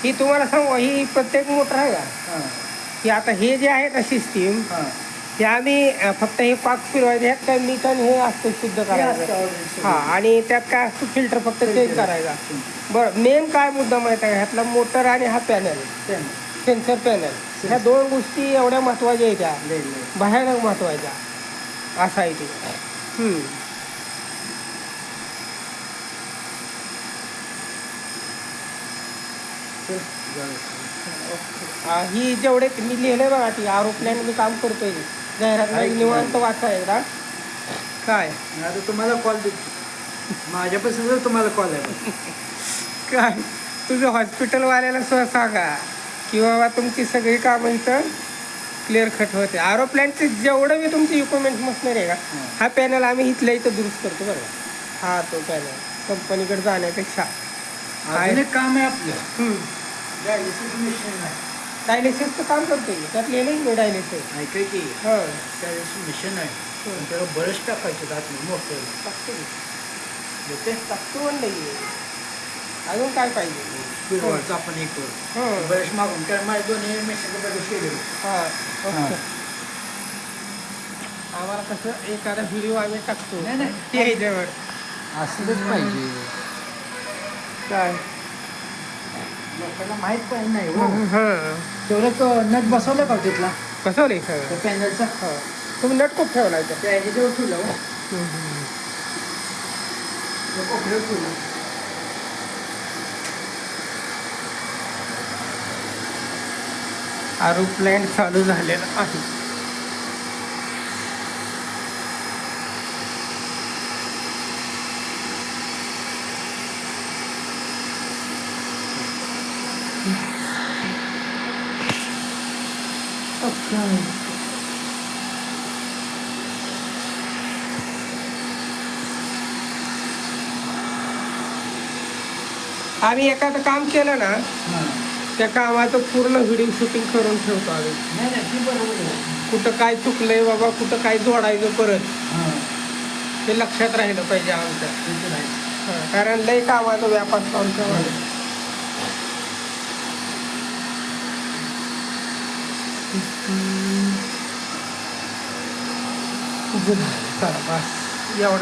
ही तुम्हाला सांगू, ही प्रत्येक मोटर आहे का, हां की आता हे जे आहे ना सिस्टीम, हां हे आम्ही फक्त हे पाक फिरवायचे, ह्यात काय मीठ आणि हे असतं शुद्ध करायचं. हा, आणि त्यात काय असतं, फिल्टर फक्त चेंज करायचा. बरं, मेन काय मुद्दा माहिती आहे, ह्यातला मोटर आणि हा पॅनल, सेन्सर पॅनल, ह्या दोन गोष्टी एवढ्या महत्त्वाच्या आहेत, त्या भयानक महत्त्वाच्या. असं आहे ते. ही जेवढे मी लिहिलंय बघा, ती आरोपल्यान मी काम करतोय, जाहिरात निवांत वाचा एकदा. काय आता तुम्हाला कॉल देतो, माझ्यापासून तुम्हाला कॉल आहे. काय तुझं हॉस्पिटलवाल्याला सुद्धा सांगा की बाबा तुमची सगळी कामं इथं क्लिअर कट होते. आरोपल्यांचे जेवढं मी तुमची इक्विपमेंट मशनरी आहे का, हा पॅनल आम्ही इथल्या इथं दुरुस्त करतो बरं. हा तो पॅनल कंपनीकडे जाण्यापेक्षा एक काम आहे आपलं, डायलिसिस मशीन आहे. डायलिसिसचं काम करतोय, त्यात लिहिलं मी डायलिसिस. ऐकाय की हो, डायलिसिस मशीन आहे, त्याला बरंच टाकायचं आतमध्ये मोठं टाकतो येते. टाकतो म्हणलं. अजून काय पाहिजे? फिरवायचं आपण एक बरेच मागून, कारण माझे दोन्ही मशीन बरेच केले. हां, आम्हाला कसं एखादा व्हिडिओ आम्ही टाकतो नाही नाही ते ह्याच्यावर असलंच पाहिजे. काय लोकांना माहीत पाहिजे नाही हो. हां, तेवढं तो नट बसवलं का तिथला कसं रे सगळं? पॅनलचा? हां, तुम्ही नट खूप ठेवला इथं. त्या ह्याच्यावर ठेवलं हो, कोपऱ्यावर ठेवलं. आरो प्लॅन्ट चालू झालेला आहे. आम्ही एखादं काम केलं ना, त्या कामाचं पूर्ण व्हिडिओ शूटिंग करून ठेवतो आम्ही. नाही नाही ती बरोबर आहे. कुठं काय चुकलंय बाबा, कुठं काय जोडायचं परत, ते लक्षात राहिलं पाहिजे आमच्या. कारण लय कामाचा व्याप असतो आमच्यामध्ये. चला बस एवढं.